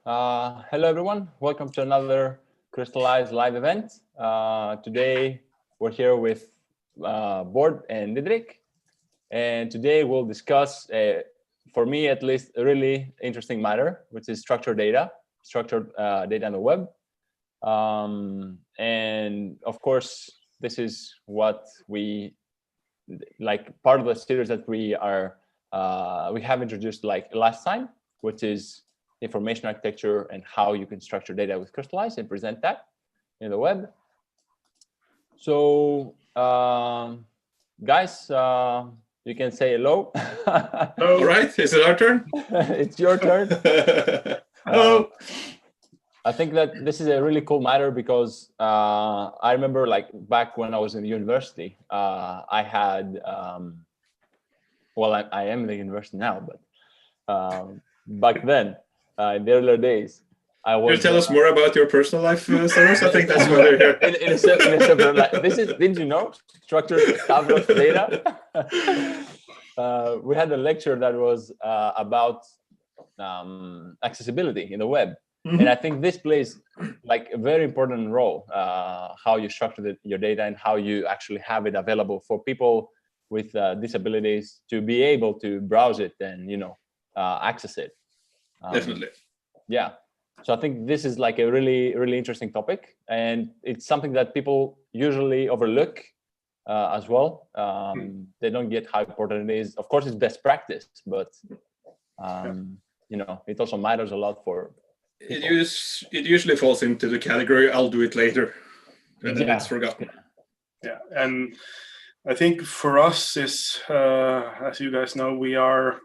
Hello everyone. Welcome to another Crystallize live event. Today we're here with Bord and Didrik, and today we'll discuss, for me at least, a really interesting matter, which is structured data on the web. And of course, this is what we part of the series that we have introduced last time, which is information architecture and how you can structure data with Crystallize and present that in the web. So, guys, you can say hello. All right, is it our turn? It's your turn. Hello. I think that this is a really cool matter because I remember back when I was in university, I had, I am in the university now, but back then, in the earlier days, I was. Can you tell us more about your personal life, Soros? I think that's why they're here. in a separate life. Didn't you know? Structured tabular data. We had a lecture that was about accessibility in the web. Mm-hmm. And I think this plays a very important role, how you structure your data and how you actually have it available for people with disabilities to be able to browse it and, access it. Definitely. Yeah. So I think this is a really, really interesting topic, and it's something that people usually overlook as well. They don't get how important it is. Of course, it's best practice, but it also matters a lot for people. It usually falls into the category "I'll do it later," and then it's forgotten. Yeah, and I think for us is, as you guys know, we are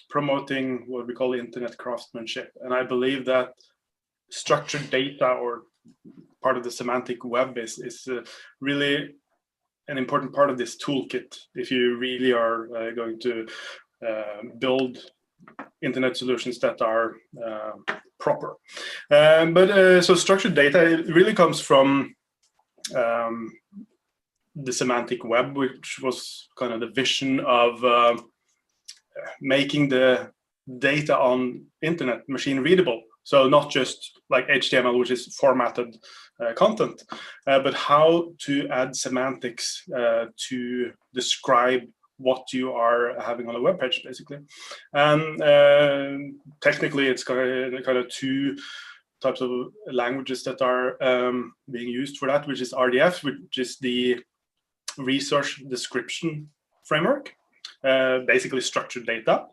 promoting what we call internet craftsmanship, and I believe that structured data, or part of the semantic web, is really an important part of this toolkit if you really are going to build internet solutions that are proper. So structured data, it really comes from the semantic web, which was kind of the vision of making the data on internet machine readable. So not just like HTML, which is formatted content, but how to add semantics to describe what you are having on a web page, basically. And technically, it's kind of two types of languages that are being used for that, which is RDF, which is the resource description framework. Basically structured data,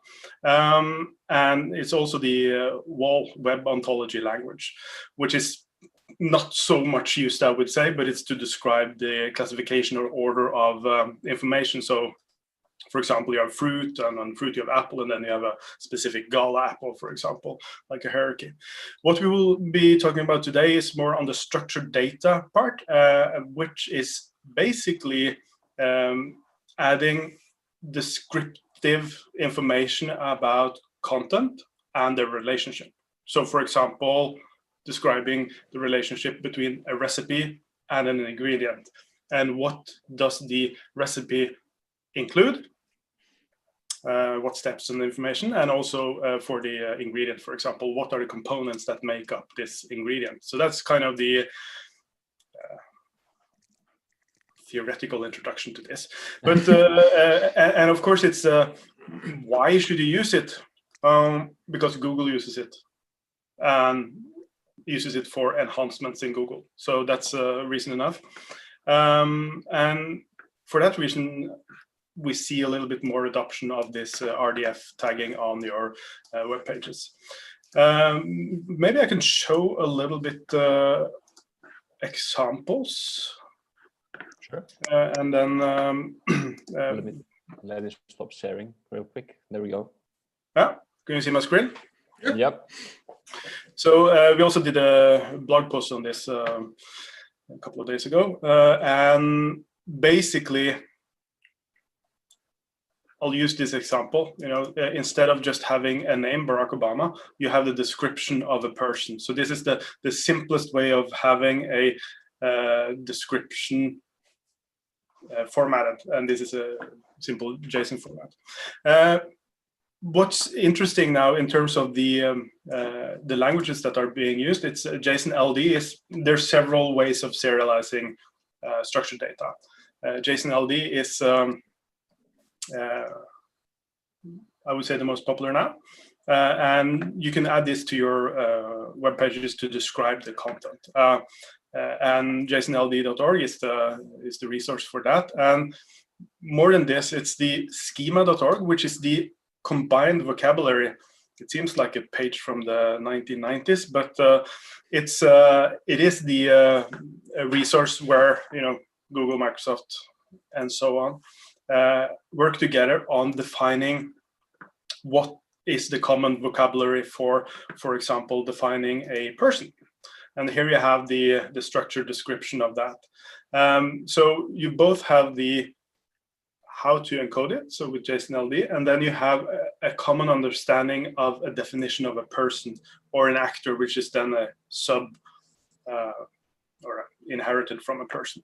and it's also the WAL, web ontology language, which is not so much used, I would say, but it's to describe the classification or order of information. So, for example, you have fruit, and on fruit you have apple, and then you have a specific gala apple, for example, like a hierarchy. What we will be talking about today is more on the structured data part, which is basically adding descriptive information about content and their relationship. So, for example, describing the relationship between a recipe and an ingredient, and what does the recipe include, what steps and information, and also for the ingredient, for example, what are the components that make up this ingredient. So that's kind of the theoretical introduction to this, but and of course it's why should you use it? Because Google uses it and uses it for enhancements in Google, so that's reason enough. And for that reason, we see a little bit more adoption of this RDF tagging on your web pages. Maybe I can show a little bit examples. Sure. And then let me stop sharing real quick. There we go. Yeah, can you see my screen? Yep. So we also did a blog post on this a couple of days ago, and basically, I'll use this example. Instead of just having a name, Barack Obama, you have the description of a person. So this is the simplest way of having a description formatted, and this is a simple JSON format. what's interesting now in terms of the languages that are being used, it's JSON LD. There's several ways of serializing structured data. JSON LD is, I would say, the most popular now. And you can add this to your web pages to describe the content. And JSONLD.org is the resource for that. And more than this, it's the Schema.org, which is the combined vocabulary. It seems like a page from the 1990s, but it is the resource where Google, Microsoft, and so on work together on defining what is the common vocabulary for example, defining a person. And here you have the structured description of that. So you both have the how to encode it, so with JSON-LD, and then you have a common understanding of a definition of a person or an actor, which is then a sub or inherited from a person.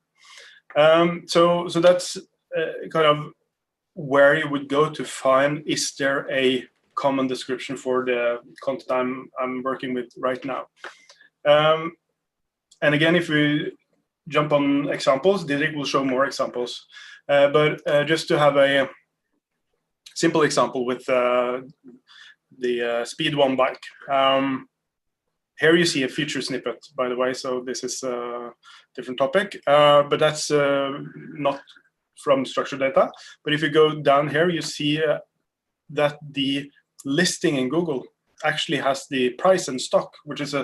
So that's kind of where you would go to find, is there a common description for the content I'm working with right now. And again, if we jump on examples, Didrik will show more examples. But just to have a simple example with the Speed 1 bike. Here you see a feature snippet, by the way, so this is a different topic, but that's not from structured data. But if you go down here, you see that the listing in Google actually has the price and stock, which is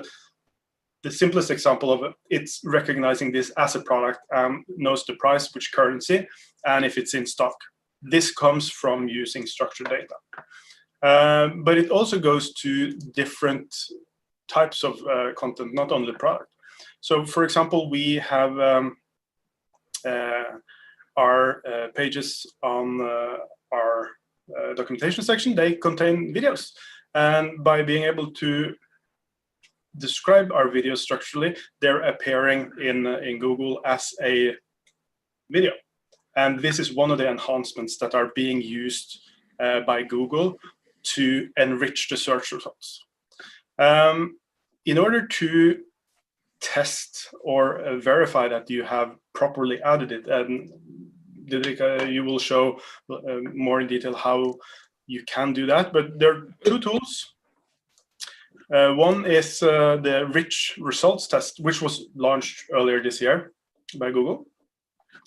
the simplest example of it. It's recognizing this as a product and knows the price, which currency, and if it's in stock. This comes from using structured data. But it also goes to different types of content, not only product. So for example, we have our pages on our documentation section. They contain videos. And by being able to describe our videos structurally, they're appearing in Google as a video. And this is one of the enhancements that are being used by Google to enrich the search results. In order to test or verify that you have properly added it, and Didrik, you will show more in detail how you can do that, but there are two tools. One is the rich results test, which was launched earlier this year by Google.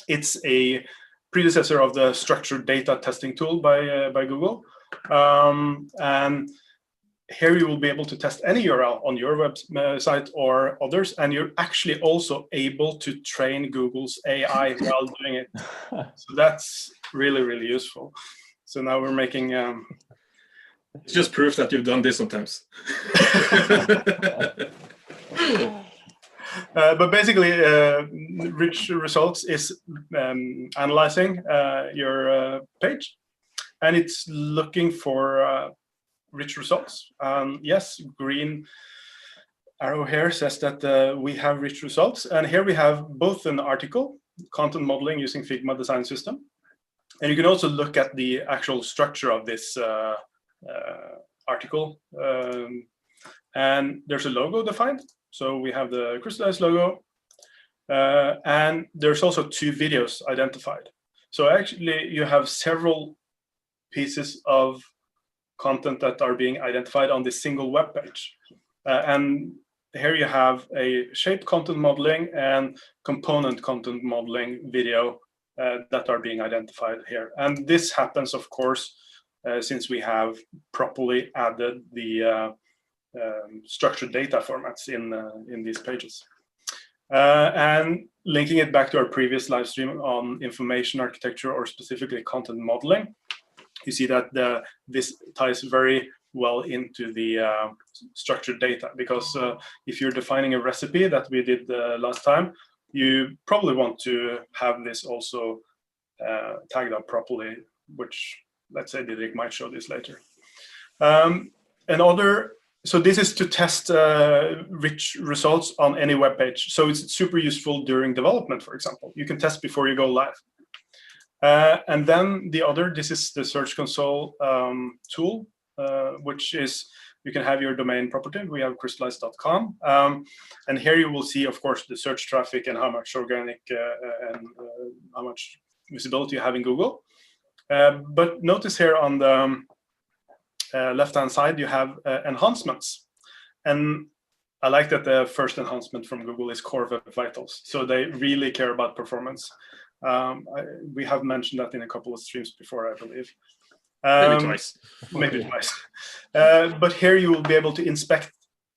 It's a predecessor of the structured data testing tool by Google. And here you will be able to test any URL on your website or others, and you're actually also able to train Google's AI while doing it. So that's really, really useful. So now we're making... It's just proof that you've done this sometimes. But basically, rich results is analyzing your page, and it's looking for rich results. Yes, green arrow here says that we have rich results, and here we have both an article, content modeling using Figma design system, and you can also look at the actual structure of this article, and there's a logo defined. So we have the Crystallize logo, and there's also two videos identified. So actually you have several pieces of content that are being identified on this single web page. And here you have a shape content modeling and component content modeling video that are being identified here. And this happens, of course, since we have properly added the structured data formats in these pages. And linking it back to our previous live stream on information architecture, or specifically content modeling, you see that this ties very well into the structured data, because if you're defining a recipe that we did last time, you probably want to have this also tagged up properly, which, let's say, Didrik might show this later. So this is to test rich results on any web page. So it's super useful during development, for example. You can test before you go live. And then the other, this is the Search Console tool which is you can have your domain property. We have crystallize.com. And here you will see, of course, the search traffic and how much organic and how much visibility you have in Google. But notice here on the left-hand side, you have enhancements. And I like that the first enhancement from Google is Core Web Vitals. So they really care about performance. We have mentioned that in a couple of streams before, I believe. Maybe twice. Maybe twice. But here you will be able to inspect,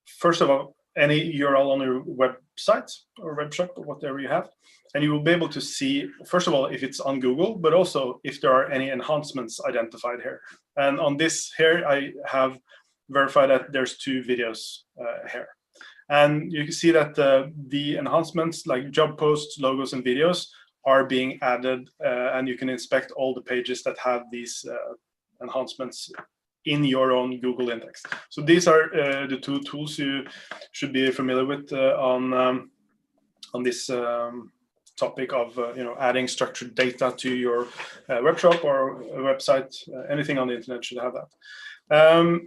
first of all, any URL on your website or web shop or whatever you have. And you will be able to see, first of all, if it's on Google, but also if there are any enhancements identified here. And on this here, I have verified that there's 2 videos here. And you can see that the enhancements like job posts, logos, and videos are being added, and you can inspect all the pages that have these enhancements in your own Google index. So these are the 2 tools you should be familiar with on this topic of adding structured data to your web shop or a website. Anything on the internet should have that.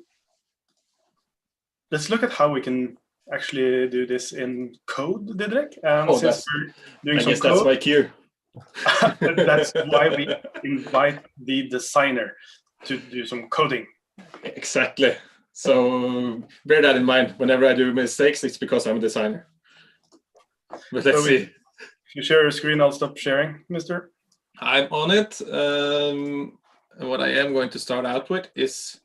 Let's look at how we can actually do this in code, Didrik. Since we're doing I some guess code, that's my cue. that's why we invite the designer to do some coding. Exactly. So bear that in mind. Whenever I do mistakes, it's because I'm a designer. But let's see. If you share your screen, I'll stop sharing, mister. I'm on it. And what I am going to start out with is,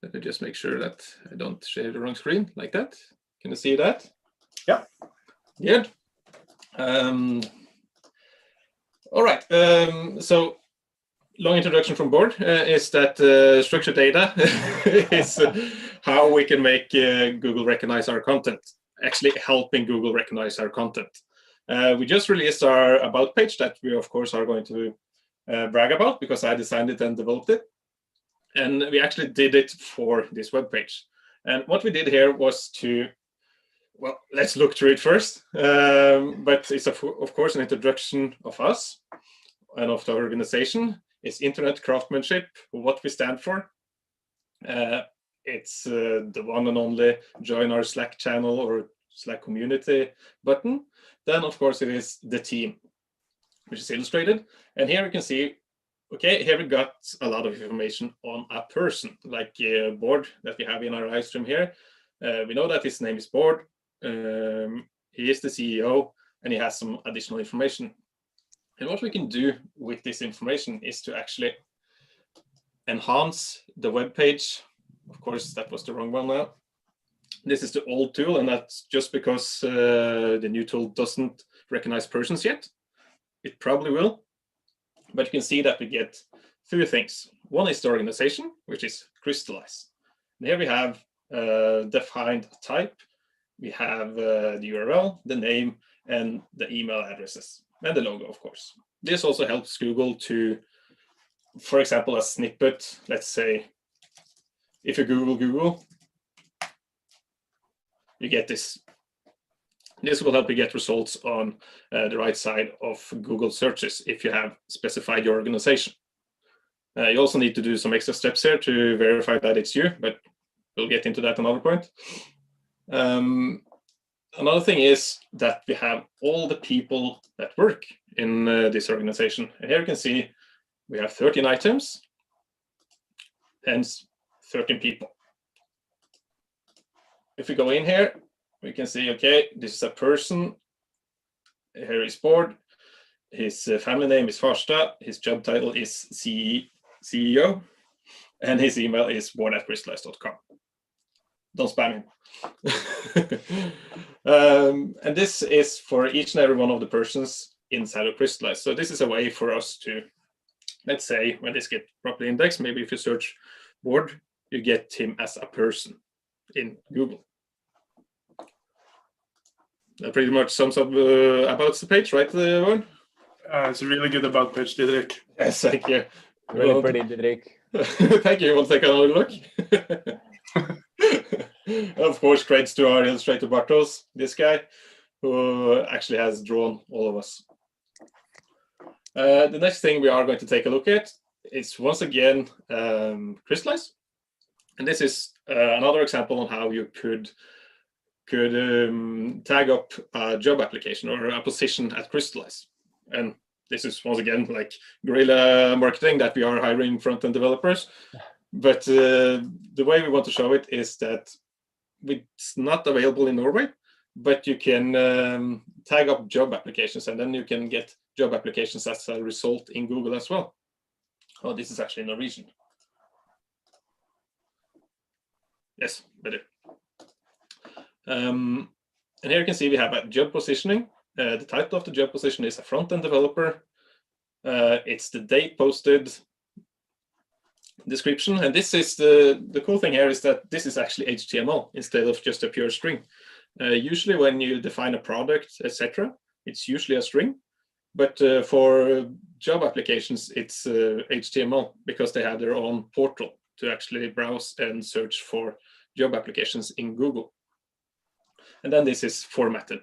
let me just make sure that I don't share the wrong screen like that. Can you see that? Yeah. Good. All right. So long introduction from board is that structured data is how we can make Google recognize our content, actually helping Google recognize our content. We just released our About page that we, of course, are going to brag about because I designed it and developed it. And we actually did it for this web page. And what we did here was to, well, let's look through it first. But it's, of course, an introduction of us and of the organization. It's internet craftsmanship, what we stand for. It's the one and only join our Slack channel or Slack community button. Then, of course, it is the team, which is illustrated. And here we can see, okay, here we got a lot of information on a person, like Bård that we have in our live stream here. We know that his name is Bård. He is the CEO, and he has some additional information. And what we can do with this information is to actually enhance the web page. Of course, that was the wrong one now. This is the old tool, and that's just because the new tool doesn't recognize persons yet. It probably will. But you can see that we get 3 things. One is the organization, which is Crystallize. And here we have defined a type. We have the URL, the name, and the email addresses, and the logo, of course. This also helps Google to, for example, a snippet. Let's say, if you Google, you get this. This will help you get results on the right side of Google searches if you have specified your organization. You also need to do some extra steps here to verify that it's you, but we'll get into that another point. Another thing is that we have all the people that work in this organization. And here you can see we have 13 items, hence 13 people. If we go in here, we can see, okay, this is a person. Here is Bård. His family name is Farstad. His job title is CEO. And his email is bård@crystallize.com. Don't spam him. And this is for each and every one of the persons inside of Crystallize. So this is a way for us to, let's say, when this gets properly indexed, maybe if you search Bård, you get him as a person in Google. That pretty much sums up about the page, right, Bård? It's a really good About page, Didrik. Yes, thank you. Really pretty, Didrik. Thank you. You want to take another look? Of course, credits to our illustrator Bartos, this guy, who actually has drawn all of us. The next thing we are going to take a look at is once again Crystallize. And this is another example on how you could tag up a job application or a position at Crystallize. And this is once again like guerrilla marketing, that we are hiring front-end developers. But the way we want to show it is that it's not available in Norway, but you can tag up job applications, and then you can get job applications as a result in Google as well. Oh, this is actually Norwegian. Yes, better. And here you can see we have a job positioning. The title of the job position is a front-end developer. It's the date posted, description, and this is the cool thing here is that this is actually HTML instead of just a pure string. Usually when you define a product, etc., it's usually a string, but for job applications, it's HTML because they have their own portal to actually browse and search for job applications in Google. And then this is formatted.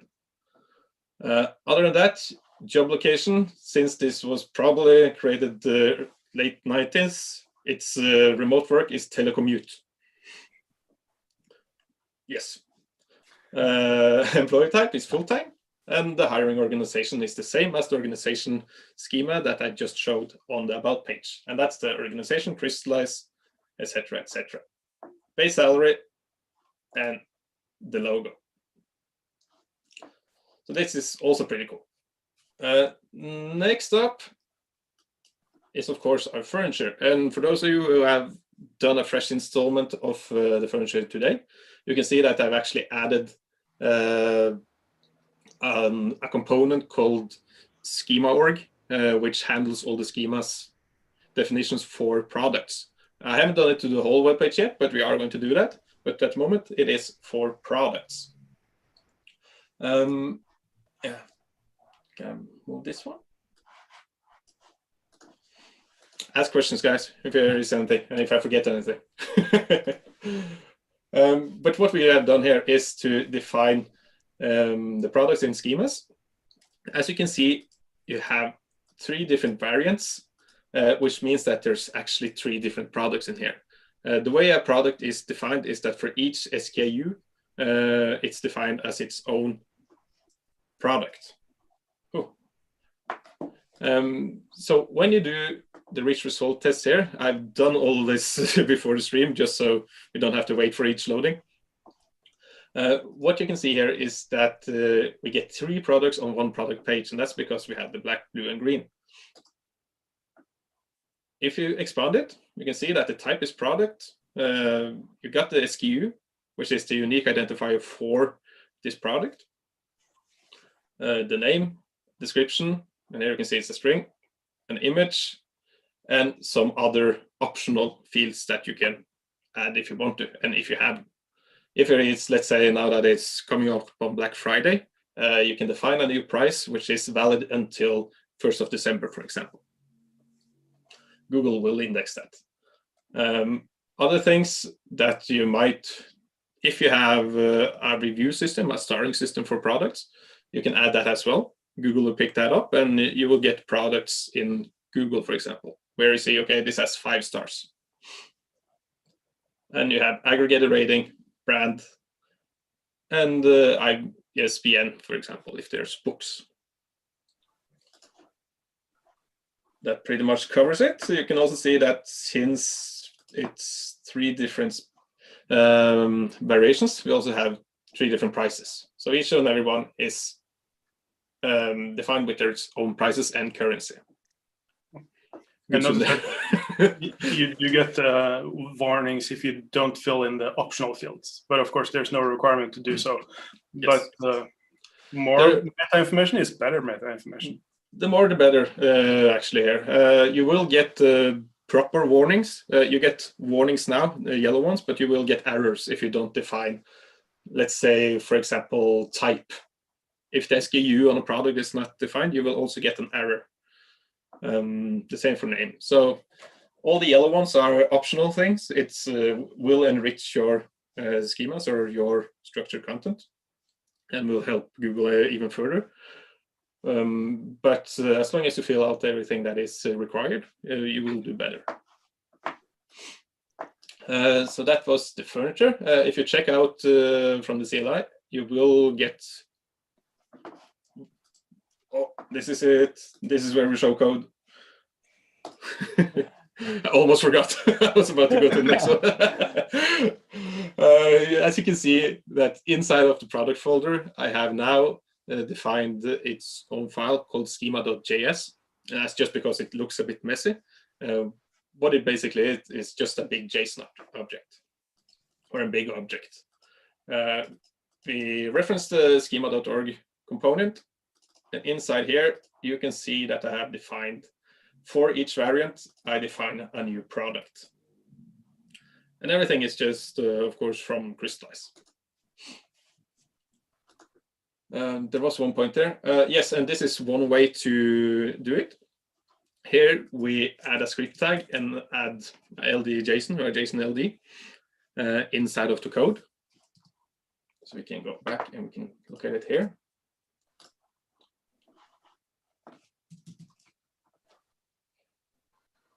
Other than that, job location, since this was probably created late 90s, its remote work is telecommute. Yes. Employee type is full-time, and the hiring organization is the same as the organization schema that I just showed on the About page. And that's the organization, Crystallize, etc., etc. Base salary, and the logo. So this is also pretty cool. Next up is, of course, our furniture. And for those of you who have done a fresh installment of the furniture today, you can see that I've actually added a component called schema.org, which handles all the schemas definitions for products. I haven't done it to the whole webpage yet, but we are going to do that. But at the moment, it is for products. Yeah, can I move this one? Ask questions, guys, if there is anything, and if I forget anything. But what we have done here is to define the products in schemas. As you can see, you have 3 different variants, which means that there's actually 3 different products in here. The way a product is defined is that for each SKU, it's defined as its own product. Cool. So when you do the rich result test here, I've done all this before the stream, just so we don't have to wait for each loading. What you can see here is that we get 3 products on 1 product page, and that's because we have the black, blue, and green. If you expand it, you can see that the type is product. You got the SKU, which is the unique identifier for this product. The name, description, and here you can see it's a string, an image, and some other optional fields that you can add if you want to, and if you have. If it is, let's say now that it's coming up on Black Friday, you can define a new price, which is valid until 1st of December, for example. Google will index that. Other things that you might, if you have a review system, a starring system for products, you can add that as well. Google will pick that up, and you will get products in Google, for example, where you see, okay, this has 5 stars. And you have aggregated rating, brand, and ISBN, for example, if there's books. That pretty much covers it. So you can also see that since it's 3 different variations, we also have 3 different prices. So each and every one is defined with their own prices and currency. And you get warnings if you don't fill in the optional fields, but of course there's no requirement to do so. Yes. But more meta information is better meta information. The more the better, actually. Here you will get proper warnings. You get warnings now, the yellow ones, but you will get errors if you don't define, let's say, for example, type. If the SKU on a product is not defined, you will also get an error. The same for name. So all the yellow ones are optional things. It's will enrich your schemas or your structured content, and will help Google even further. But as long as you fill out everything that is required, you will do better. So that was the furniture. If you check out from the CLI, you will get. Oh, this is it. This is where we show code. I almost forgot. I was about to go to the next one. As you can see, that inside of the product folder, I have now defined its own file called schema.js. And that's just because it looks a bit messy. What it basically is just a big JSON object, or a big object. We reference the schema.org component. And inside here, you can see that I have defined, for each variant, I define a new product. And everything is just, of course, from Crystallize. There was one point there. Yes, and this is one way to do it. Here, we add a script tag and add LD JSON or JSON LD inside of the code. So we can go back and we can look at it here.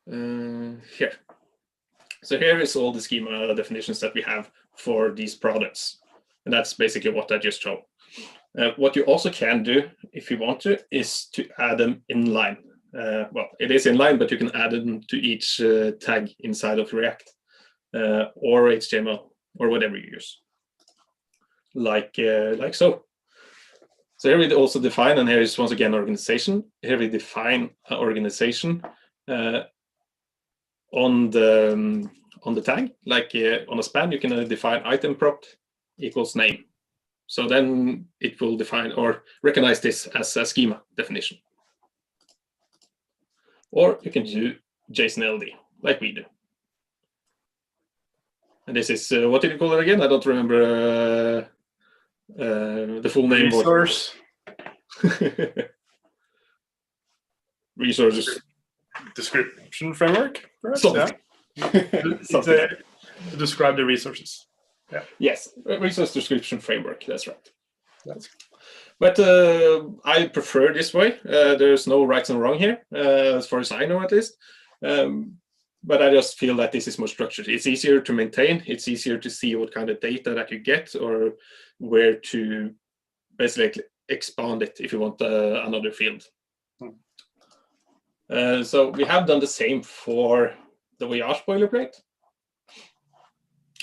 Here. So here is all the schema definitions that we have for these products. And that's basically what I just showed. What you also can do, if you want to, is to add them inline. Well, it is inline, but you can add them to each tag inside of React or HTML or whatever you use, like so. So here we also define, and here is once again organization. Here we define an organization on the tag, like on a span, you can define item prop equals name. So then it will define or recognize this as a schema definition. Or you can do JSON LD, like we do. And this is, what did you call it again? I don't remember the full name. Resource. Resources. Description framework, perhaps? Something. Yeah. To describe the resources. Yeah. Yes, resource description framework, that's right. That's... But I prefer this way. There's no right and wrong here, as far as I know at least. But I just feel that this is more structured. It's easier to maintain. It's easier to see what kind of data that you get or where to basically expand it if you want another field. So we have done the same for the Voyage boilerplate.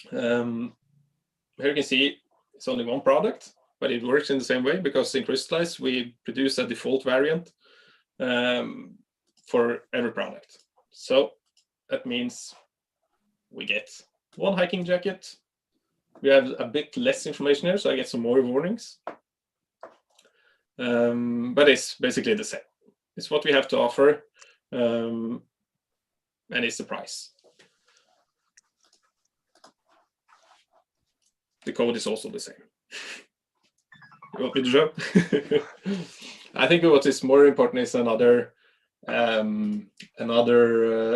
Here you can see it's only one product, but it works in the same way because in Crystallize, we produce a default variant for every product. So that means we get one hiking jacket. We have a bit less information here, so I get some more warnings. But it's basically the same. It's what we have to offer, and it's the price. The code is also the same. You want me to show? I think what is more important is another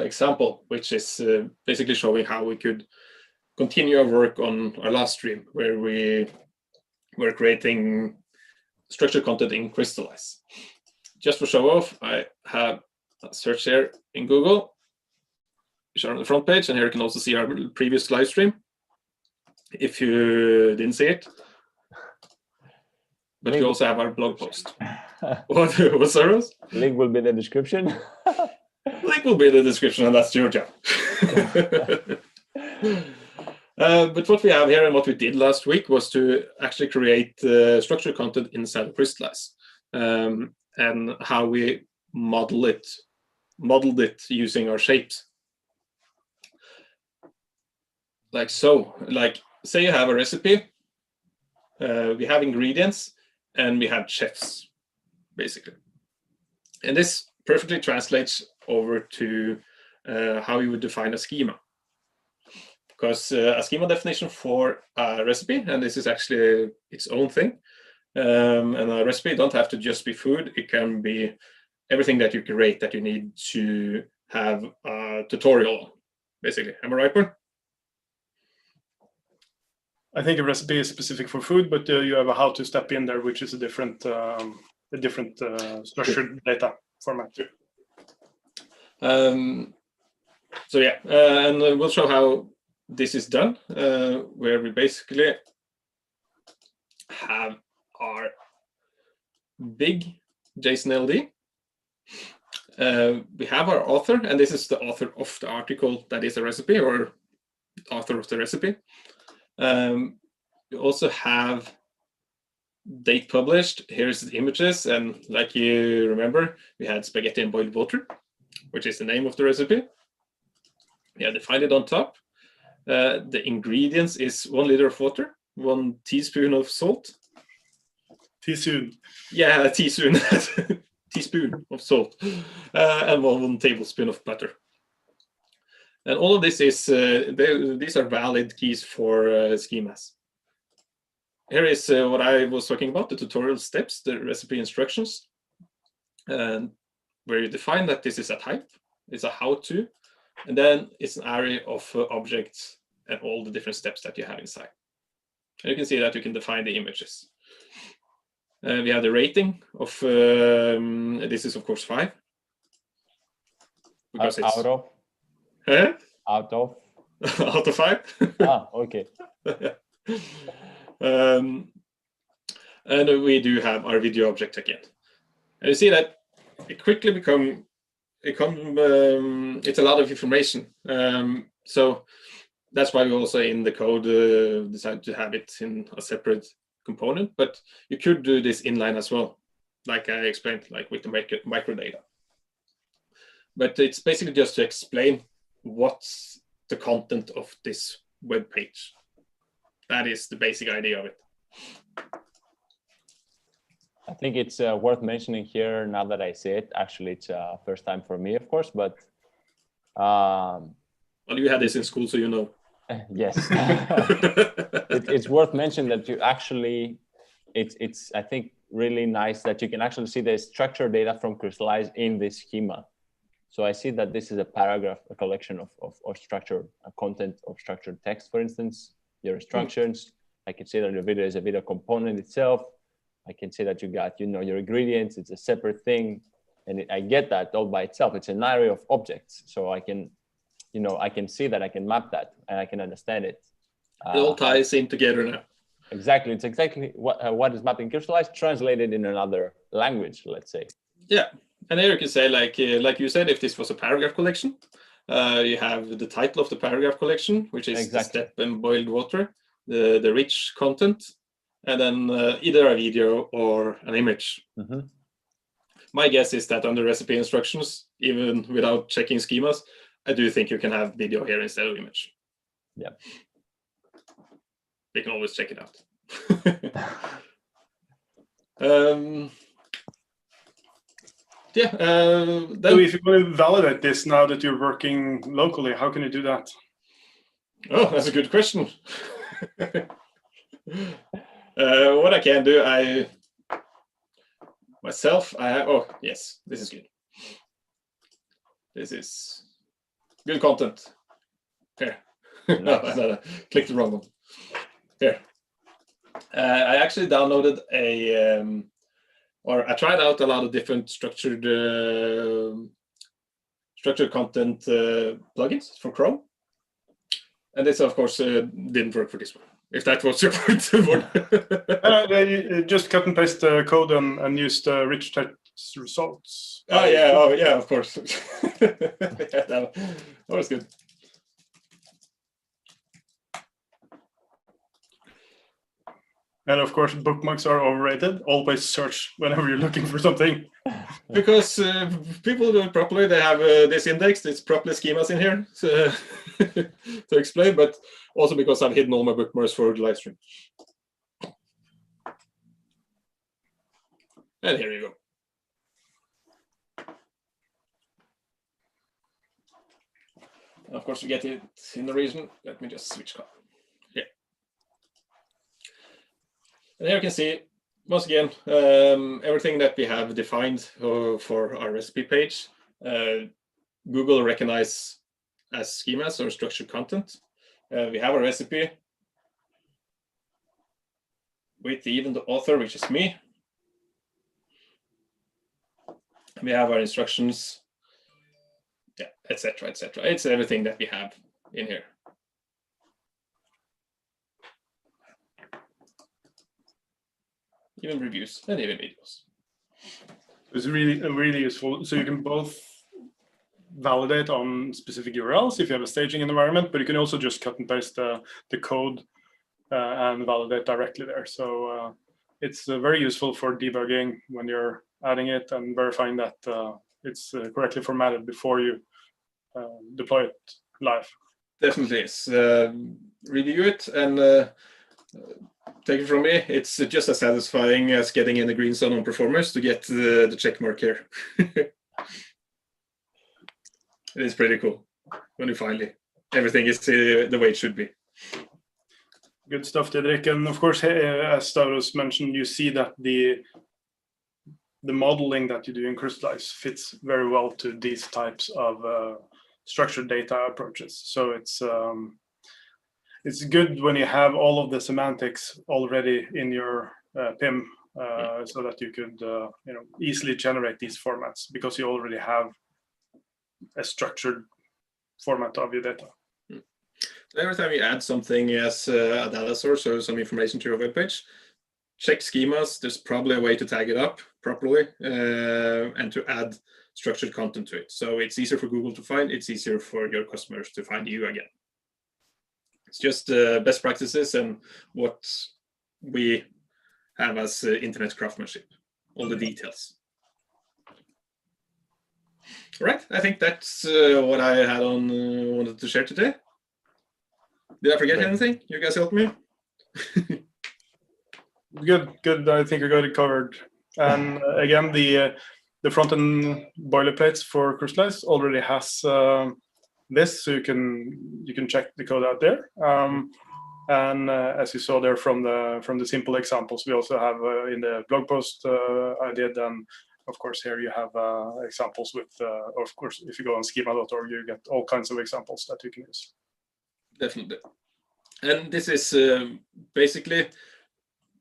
example, which is basically showing how we could continue our work on our last stream, where we were creating structured content in Crystallize. Just for show off, I have a search here in Google, which are on the front page, and here you can also see our previous live stream, if you didn't see it. But we also have our blog post. What's Saros? Link will be in the description. Link will be in the description, and that's your job. But what we have here and what we did last week was to actually create structured content inside of Crystallize, and how we modeled it using our shapes. Like so, like say you have a recipe, we have ingredients, and we have chefs, basically. And this perfectly translates over to how you would define a schema. Because a schema definition for a recipe, and this is actually its own thing, and a recipe don't have to just be food. It can be everything that you create that you need to have a tutorial on, basically. Am I right, Björn? I think a recipe is specific for food, but you have a how-to step in there, which is a different structured data format. So yeah, and we'll show how this is done, where we basically have our big JSON LD. We have our author, and this is the author of the article that is a recipe, or author of the recipe. We also have date published. Here's the images, and like you remember, we had spaghetti and boiled water, which is the name of the recipe. We have defined it on top. The ingredients is 1 liter of water, 1 teaspoon of salt. Teaspoon. Yeah, a teaspoon. Teaspoon of salt, and 1 tablespoon of butter. And all of this is, these are valid keys for schemas. Here is what I was talking about, the tutorial steps, the recipe instructions, and where you define that this is a type, it's a how-to, and then it's an array of objects and all the different steps that you have inside. And you can see that you can define the images. We have the rating of, this is of course 5. Because Out of? Huh? Out of? Out of 5. Ah, okay. And we do have our video object again. And you see that it quickly it's a lot of information. So that's why we also in the code decided to have it in a separate component, but you could do this inline as well, like I explained, like with the microdata. But it's basically just to explain what's the content of this web page. That is the basic idea of it. I think it's worth mentioning here now that I say it. Actually, it's first time for me, of course, but well, you had this in school, so you know. Yes. It's worth mentioning that you actually, it's I think really nice that you can actually see the structured data from Crystallize in this schema. So I see that this is a paragraph, a collection of structured content of structured text, for instance, your instructions. I can see that the video is a video component itself. I can see that you got, your ingredients, it's a separate thing. And I get that all by itself. It's an array of objects. So I can, I can see that, I can map that, and I can understand it. It all ties in together now. Exactly. It's exactly what is mapping Crystallize translated in another language, let's say. Yeah. And here you can say, like you said, if this was a paragraph collection, you have the title of the paragraph collection, which is the step and boiled water, the rich content, and then either a video or an image. Mm-hmm. My guess is that under recipe instructions, even without checking schemas, I do think you can have video here instead of image. Yeah. You can always check it out. Then So if you want to validate this now that you're working locally, how can you do that? Oh, that's a good question. What I can do, oh yes, this is good. This is good content. Here. Nice. No, clicked the wrong one. Here. I actually downloaded I tried out a lot of different structured content plugins for Chrome. And this, of course, didn't work for this one. If that was your point. You just cut and paste the code and use the rich text results. Oh yeah, of course. Yeah, that was good. And of course, bookmarks are overrated. Always search whenever you're looking for something. Because people do it properly. They have this indexed. It's properly schemas in here to explain, but also because I've hidden all my bookmarks for the live stream. And here you go. Of course, you get it in the region. Let me just switch color. Here. And here you can see, once again, everything that we have defined for our recipe page, Google recognize as schemas or structured content. We have a recipe with even the author, which is me. We have our instructions, yeah, etc., etc. It's everything that we have in here. even reviews, and even videos. It's really useful. So you can both validate on specific URLs if you have a staging environment, but you can also just cut and paste the code and validate directly there. So it's very useful for debugging when you're adding it and verifying that it's correctly formatted before you deploy it live. Definitely is. Review it and take it from me. It's just as satisfying as getting in the green zone on performers to get the check mark here. It is pretty cool when you finally everything is the way it should be. Good stuff, Didrik. And of course, as Stavros mentioned, you see that the modeling that you do in Crystallize fits very well to these types of structured data approaches. So it's good when you have all of the semantics already in your PIM, so that you could easily generate these formats because you already have a structured format of your data. So every time you add something as a data source or some information to your web page, check schemas. There's probably a way to tag it up properly and to add structured content to it. So it's easier for Google to find, it's easier for your customers to find you again. It's just best practices and what we have as internet craftsmanship, all the details. All right, I think that's what I had wanted to share today. Did I forget anything? You guys help me? Good. I think I got it covered. And again, the front-end boilerplates for Crystallize already has this, so you can check the code out there. And as you saw there from the simple examples, we also have in the blog post I did, and of course here you have examples with, of course, if you go on schema.org, you get all kinds of examples that you can use. Definitely. And this is basically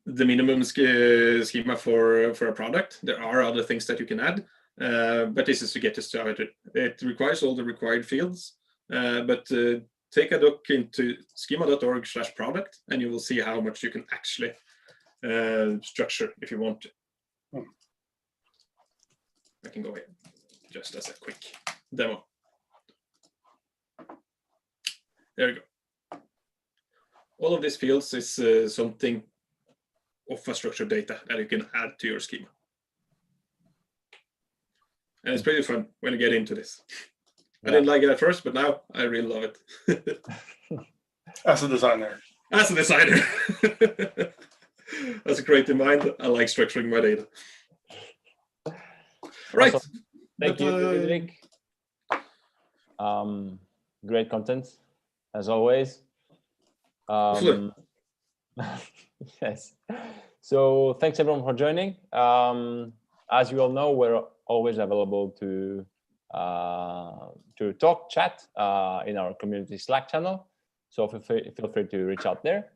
the minimum schema for a product. There are other things that you can add, but this is to get you started. It requires all the required fields, but take a look into schema.org/product, and you will see how much you can actually structure if you want to. I can go here just as a quick demo. There we go. All of these fields is something of a structured data that you can add to your schema. And it's pretty fun when you get into this. Yeah. I didn't like it at first, but now I really love it. As a designer. As a designer. As a creative mind, I like structuring my data. Right. Awesome. Thank you, Didrik. Great content, as always. Yes. So thanks everyone for joining. As you all know, we're always available to chat in our community Slack channel. So feel free to reach out there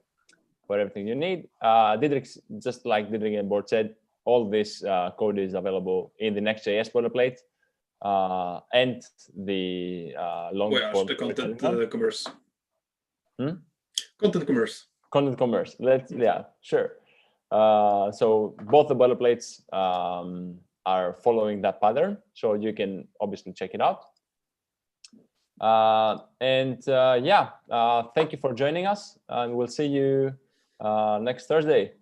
for everything you need. Didrik, just like Didrik and Board said, all this code is available in the Next.js boilerplate and the long form. The content commerce. Content commerce. Content commerce. Yeah, sure. So both the boilerplates are following that pattern, so you can obviously check it out. Thank you for joining us, and we'll see you next Thursday.